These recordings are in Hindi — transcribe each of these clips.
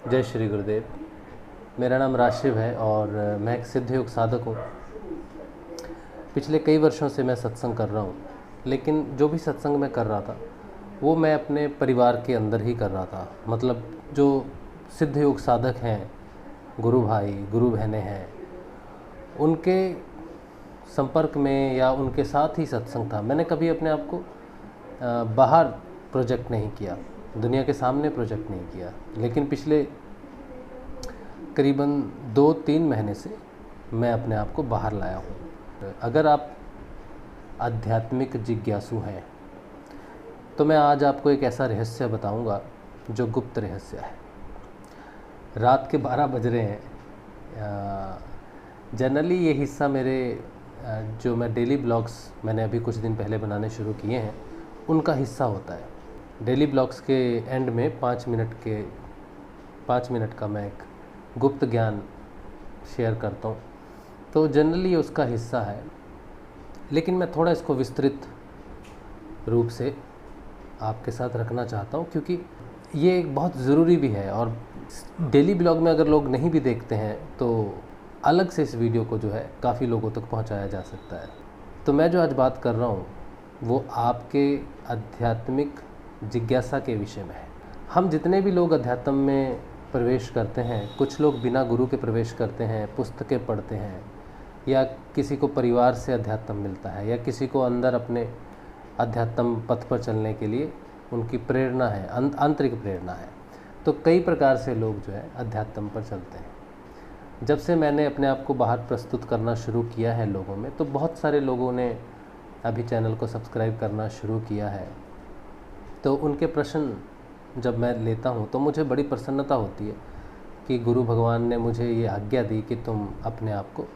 जय श्री गुरुदेव। मेरा नाम राशिव है और मैं एक सिद्ध योग साधक हूँ। पिछले कई वर्षों से मैं सत्संग कर रहा हूँ, लेकिन जो भी सत्संग मैं कर रहा था वो मैं अपने परिवार के अंदर ही कर रहा था। मतलब जो सिद्ध योग साधक हैं, गुरु भाई गुरु बहनें हैं, उनके संपर्क में या उनके साथ ही सत्संग था। मैंने कभी अपने आप को बाहर प्रोजेक्ट नहीं किया, दुनिया के सामने प्रोजेक्ट नहीं किया। लेकिन पिछले करीबन 2-3 महीने से मैं अपने आप को बाहर लाया हूँ। अगर आप आध्यात्मिक जिज्ञासु हैं तो मैं आज आपको एक ऐसा रहस्य बताऊंगा जो गुप्त रहस्य है। रात के 12 बज रहे हैं। जनरली ये हिस्सा मेरे जो मैं डेली ब्लॉग्स मैंने अभी कुछ दिन पहले बनाने शुरू किए हैं उनका हिस्सा होता है। डेली ब्लॉग्स के एंड में 5 मिनट का मैं एक गुप्त ज्ञान शेयर करता हूँ, तो जनरली उसका हिस्सा है। लेकिन मैं थोड़ा इसको विस्तृत रूप से आपके साथ रखना चाहता हूँ, क्योंकि ये एक बहुत ज़रूरी भी है। और डेली ब्लॉग में अगर लोग नहीं भी देखते हैं तो अलग से इस वीडियो को जो है काफ़ी लोगों तक पहुँचाया जा सकता है। तो मैं जो आज बात कर रहा हूँ वो आपके आध्यात्मिक जिज्ञासा के विषय में है। हम जितने भी लोग अध्यात्म में प्रवेश करते हैं, कुछ लोग बिना गुरु के प्रवेश करते हैं, पुस्तकें पढ़ते हैं, या किसी को परिवार से अध्यात्म मिलता है, या किसी को अंदर अपने अध्यात्म पथ पर चलने के लिए उनकी प्रेरणा है, आंतरिक प्रेरणा है। तो कई प्रकार से लोग जो है अध्यात्म पर चलते हैं। जब से मैंने अपने आप को बाहर प्रस्तुत करना शुरू किया है लोगों में, तो बहुत सारे लोगों ने अभी चैनल को सब्सक्राइब करना शुरू किया है। तो उनके प्रश्न जब मैं लेता हूँ तो मुझे बड़ी प्रसन्नता होती है कि गुरु भगवान ने मुझे ये आज्ञा दी कि तुम अपने आप को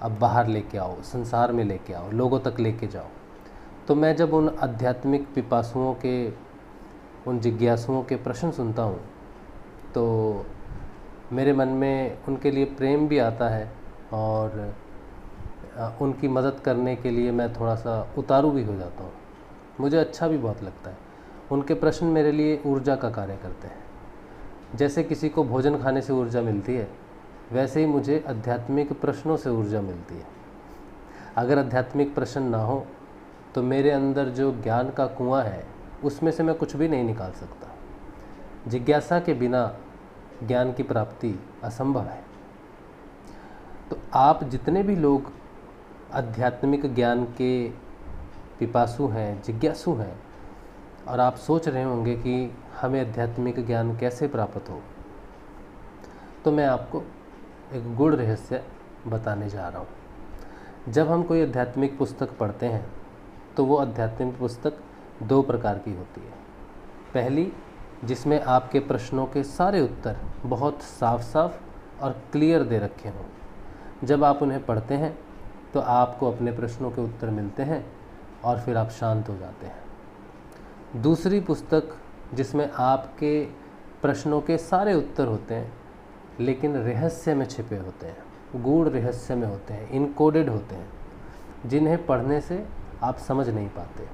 अब बाहर लेके आओ, संसार में लेके आओ, लोगों तक लेके जाओ। तो मैं जब उन आध्यात्मिक पिपासुओं के, उन जिज्ञासुओं के प्रश्न सुनता हूँ तो मेरे मन में उनके लिए प्रेम भी आता है, और उनकी मदद करने के लिए मैं थोड़ा सा उतारू भी हो जाता हूँ। मुझे अच्छा भी बहुत लगता है। उनके प्रश्न मेरे लिए ऊर्जा का कार्य करते हैं। जैसे किसी को भोजन खाने से ऊर्जा मिलती है, वैसे ही मुझे आध्यात्मिक प्रश्नों से ऊर्जा मिलती है। अगर आध्यात्मिक प्रश्न ना हो तो मेरे अंदर जो ज्ञान का कुआं है उसमें से मैं कुछ भी नहीं निकाल सकता। जिज्ञासा के बिना ज्ञान की प्राप्ति असंभव है। तो आप जितने भी लोग आध्यात्मिक ज्ञान के पिपासु हैं, जिज्ञासु हैं, और आप सोच रहे होंगे कि हमें आध्यात्मिक ज्ञान कैसे प्राप्त हो, तो मैं आपको एक गूढ़ रहस्य बताने जा रहा हूँ। जब हम कोई आध्यात्मिक पुस्तक पढ़ते हैं तो वो आध्यात्मिक पुस्तक 2 प्रकार की होती है। पहली, जिसमें आपके प्रश्नों के सारे उत्तर बहुत साफ साफ और क्लियर दे रखे हों। जब आप उन्हें पढ़ते हैं तो आपको अपने प्रश्नों के उत्तर मिलते हैं और फिर आप शांत हो जाते हैं। दूसरी पुस्तक, जिसमें आपके प्रश्नों के सारे उत्तर होते हैं लेकिन रहस्य में छिपे होते हैं, गूढ़ रहस्य में होते हैं, इनकोडेड होते हैं, जिन्हें पढ़ने से आप समझ नहीं पाते।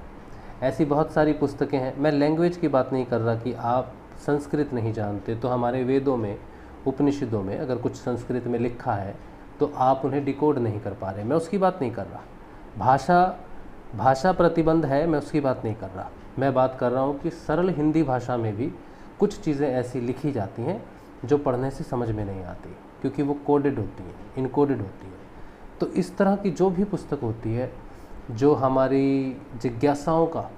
ऐसी बहुत सारी पुस्तकें हैं। मैं लैंग्वेज की बात नहीं कर रहा कि आप संस्कृत नहीं जानते तो हमारे वेदों में, उपनिषदों में अगर कुछ संस्कृत में लिखा है तो आप उन्हें डिकोड नहीं कर पा रहे, मैं उसकी बात नहीं कर रहा। भाषा प्रतिबंध है, मैं उसकी बात नहीं कर रहा। मैं बात कर रहा हूँ कि सरल हिंदी भाषा में भी कुछ चीज़ें ऐसी लिखी जाती हैं जो पढ़ने से समझ में नहीं आती, क्योंकि वो कोडेड होती हैं, इनकोडेड होती हैं। तो इस तरह की जो भी पुस्तक होती है जो हमारी जिज्ञासाओं का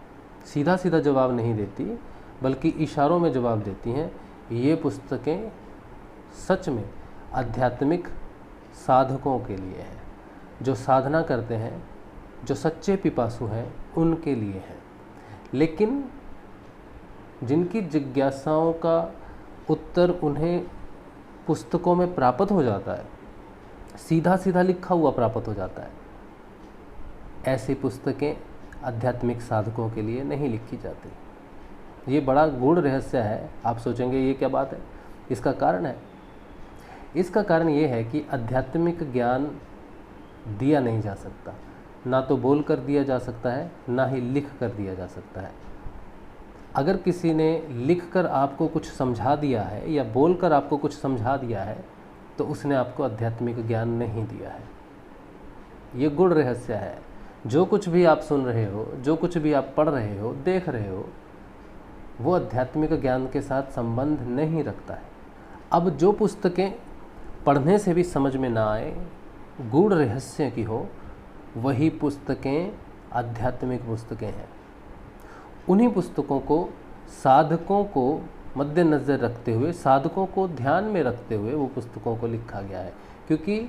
सीधा सीधा जवाब नहीं देती बल्कि इशारों में जवाब देती हैं, ये पुस्तकें सच में आध्यात्मिक साधकों के लिए हैं। जो साधना करते हैं, जो सच्चे पिपासु हैं, उनके लिए हैं। लेकिन जिनकी जिज्ञासाओं का उत्तर उन्हें पुस्तकों में प्राप्त हो जाता है, सीधा सीधा लिखा हुआ प्राप्त हो जाता है, ऐसी पुस्तकें आध्यात्मिक साधकों के लिए नहीं लिखी जाती। ये बड़ा गूढ़ रहस्य है। आप सोचेंगे ये क्या बात है? इसका कारण है। इसका कारण ये है कि आध्यात्मिक ज्ञान दिया नहीं जा सकता, ना तो बोल कर दिया जा सकता है, ना ही लिख कर दिया जा सकता है। अगर किसी ने लिखकर आपको कुछ समझा दिया है या बोलकर आपको कुछ समझा दिया है तो उसने आपको आध्यात्मिक ज्ञान नहीं दिया है। ये गूढ़ रहस्य है। जो कुछ भी आप सुन रहे हो, जो कुछ भी आप पढ़ रहे हो, देख रहे हो, वो आध्यात्मिक ज्ञान के साथ संबंध नहीं रखता है। अब जो पुस्तकें पढ़ने से भी समझ में ना आए, गूढ़ रहस्य की हो, वही पुस्तकें आध्यात्मिक पुस्तकें हैं। उन्हीं पुस्तकों को साधकों को मद्देनज़र रखते हुए, साधकों को ध्यान में रखते हुए वो पुस्तकों को लिखा गया है। क्योंकि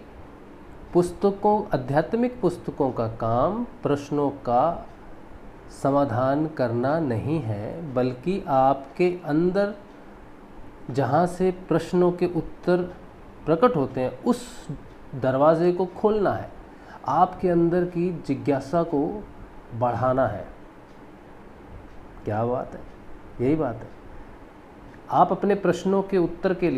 पुस्तकों, आध्यात्मिक पुस्तकों का काम प्रश्नों का समाधान करना नहीं है, बल्कि आपके अंदर जहाँ से प्रश्नों के उत्तर प्रकट होते हैं उस दरवाजे को खोलना है, आपके अंदर की जिज्ञासा को बढ़ाना है। क्या बात है, यही बात है। आप अपने प्रश्नों के उत्तर के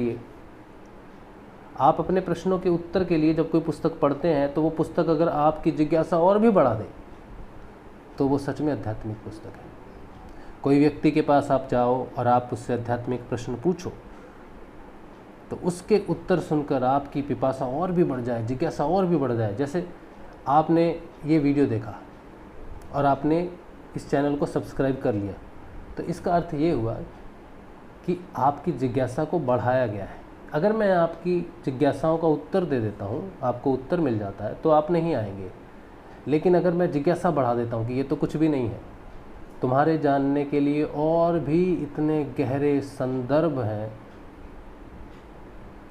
लिए जब कोई पुस्तक पढ़ते हैं तो वो पुस्तक अगर आपकी जिज्ञासा और भी बढ़ा दे तो वो सच में आध्यात्मिक पुस्तक है। कोई व्यक्ति के पास आप जाओ और आप उससे आध्यात्मिक प्रश्न पूछो तो उसके उत्तर सुनकर आपकी पिपासा और भी बढ़ जाए, जिज्ञासा और भी बढ़ जाए। जैसे आपने ये वीडियो देखा और आपने इस चैनल को सब्सक्राइब कर लिया, तो इसका अर्थ ये हुआ कि आपकी जिज्ञासा को बढ़ाया गया है। अगर मैं आपकी जिज्ञासाओं का उत्तर दे देता हूँ, आपको उत्तर मिल जाता है, तो आप नहीं आएंगे। लेकिन अगर मैं जिज्ञासा बढ़ा देता हूँ कि ये तो कुछ भी नहीं है, तुम्हारे जानने के लिए और भी इतने गहरे संदर्भ हैं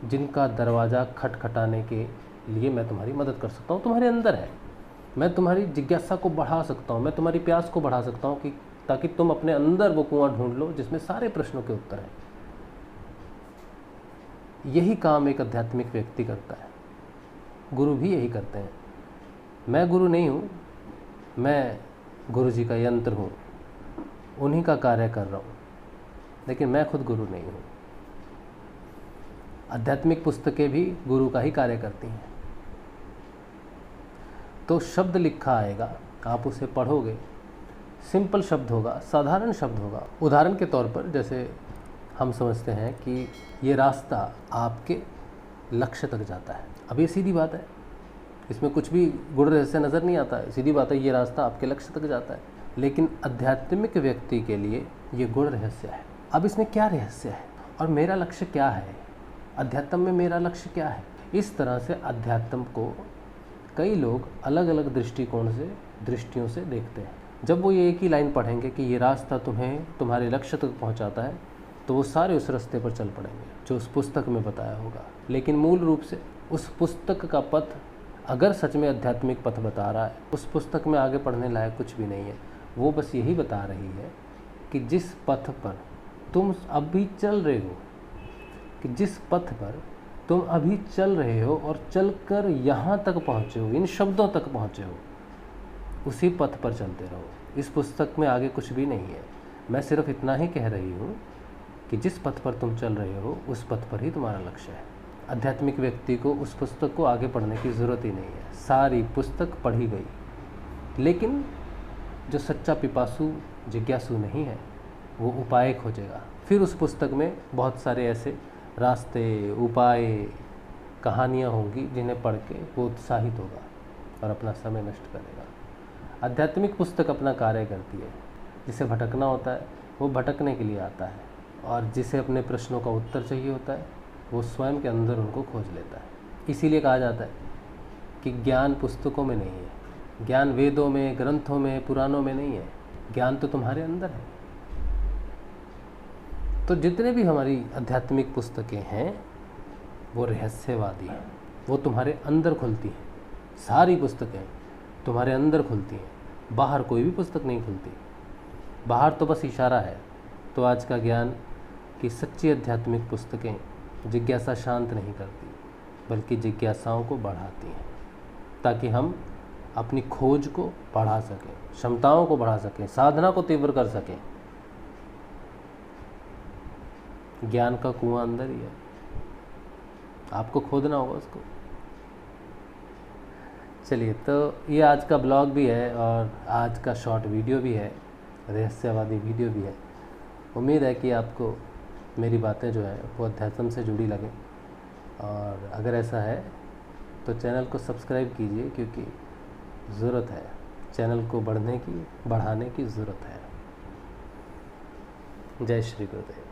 जिनका दरवाज़ा खटखटाने के लिए मैं तुम्हारी मदद कर सकता हूँ, तुम्हारे अंदर है। मैं तुम्हारी जिज्ञासा को बढ़ा सकता हूँ, मैं तुम्हारी प्यास को बढ़ा सकता हूँ कि ताकि तुम अपने अंदर वो कुआं ढूंढ लो जिसमें सारे प्रश्नों के उत्तर हैं। यही काम एक आध्यात्मिक व्यक्ति करता है। गुरु भी यही करते हैं। मैं गुरु नहीं हूँ, मैं गुरु जी का यंत्र हूँ, उन्हीं का कार्य कर रहा हूँ, लेकिन मैं खुद गुरु नहीं हूँ। आध्यात्मिक पुस्तकें भी गुरु का ही कार्य करती हैं। तो शब्द लिखा आएगा, आप उसे पढ़ोगे, सिंपल शब्द होगा, साधारण शब्द होगा। उदाहरण के तौर पर जैसे हम समझते हैं कि ये रास्ता आपके लक्ष्य तक जाता है। अब ये सीधी बात है, इसमें कुछ भी गूढ़ रहस्य नज़र नहीं आता है। सीधी बात है, ये रास्ता आपके लक्ष्य तक जाता है। लेकिन आध्यात्मिक व्यक्ति के लिए ये गूढ़ रहस्य है। अब इसमें क्या रहस्य है और मेरा लक्ष्य क्या है, अध्यात्म में मेरा लक्ष्य क्या है? इस तरह से अध्यात्म को कई लोग अलग अलग दृष्टियों से देखते हैं। जब वो ये एक ही लाइन पढ़ेंगे कि ये रास्ता तुम्हें तुम्हारे लक्ष्य तक पहुंचाता है, तो वो सारे उस रास्ते पर चल पड़ेंगे जो उस पुस्तक में बताया होगा। लेकिन मूल रूप से उस पुस्तक का पथ अगर सच में आध्यात्मिक पथ बता रहा है, उस पुस्तक में आगे पढ़ने लायक कुछ भी नहीं है। वो बस यही बता रही है कि जिस पथ पर तुम अभी चल रहे हो, और चलकर यहाँ तक पहुँचे हो, इन शब्दों तक पहुँचे हो, उसी पथ पर चलते रहो। इस पुस्तक में आगे कुछ भी नहीं है। मैं सिर्फ इतना ही कह रही हूँ कि जिस पथ पर तुम चल रहे हो उस पथ पर ही तुम्हारा लक्ष्य है। आध्यात्मिक व्यक्ति को उस पुस्तक को आगे पढ़ने की ज़रूरत ही नहीं है, सारी पुस्तक पढ़ी गई। लेकिन जो सच्चा पिपासु जिज्ञासु नहीं है वो उपाय खोजेगा। फिर उस पुस्तक में बहुत सारे ऐसे रास्ते, उपाय, कहानियाँ होंगी जिन्हें पढ़ के वो उत्साहित होगा और अपना समय नष्ट करेगा। आध्यात्मिक पुस्तक अपना कार्य करती है। जिसे भटकना होता है वो भटकने के लिए आता है, और जिसे अपने प्रश्नों का उत्तर चाहिए होता है वो स्वयं के अंदर उनको खोज लेता है। इसीलिए कहा जाता है कि ज्ञान पुस्तकों में नहीं है, ज्ञान वेदों में, ग्रंथों में, पुराणों में नहीं है, ज्ञान तो तुम्हारे अंदर है। तो जितने भी हमारी आध्यात्मिक पुस्तकें हैं वो रहस्यवादी हैं, वो तुम्हारे अंदर खुलती हैं। सारी पुस्तकें तुम्हारे अंदर खुलती हैं, बाहर कोई भी पुस्तक नहीं खुलती। बाहर तो बस इशारा है। तो आज का ज्ञान कि सच्ची आध्यात्मिक पुस्तकें जिज्ञासा शांत नहीं करती, बल्कि जिज्ञासाओं को बढ़ाती हैं, ताकि हम अपनी खोज को बढ़ा सकें, क्षमताओं को बढ़ा सकें, साधना को तीव्र कर सकें। ज्ञान का कुआं अंदर ही है, आपको खोदना होगा उसको। चलिए, तो ये आज का ब्लॉग भी है और आज का शॉर्ट वीडियो भी है, रहस्यवादी वीडियो भी है। उम्मीद है कि आपको मेरी बातें जो है वो अध्यात्म से जुड़ी लगें, और अगर ऐसा है तो चैनल को सब्सक्राइब कीजिए, क्योंकि ज़रूरत है चैनल को बढ़ाने की ज़रूरत है। जय श्री गुरुदेव।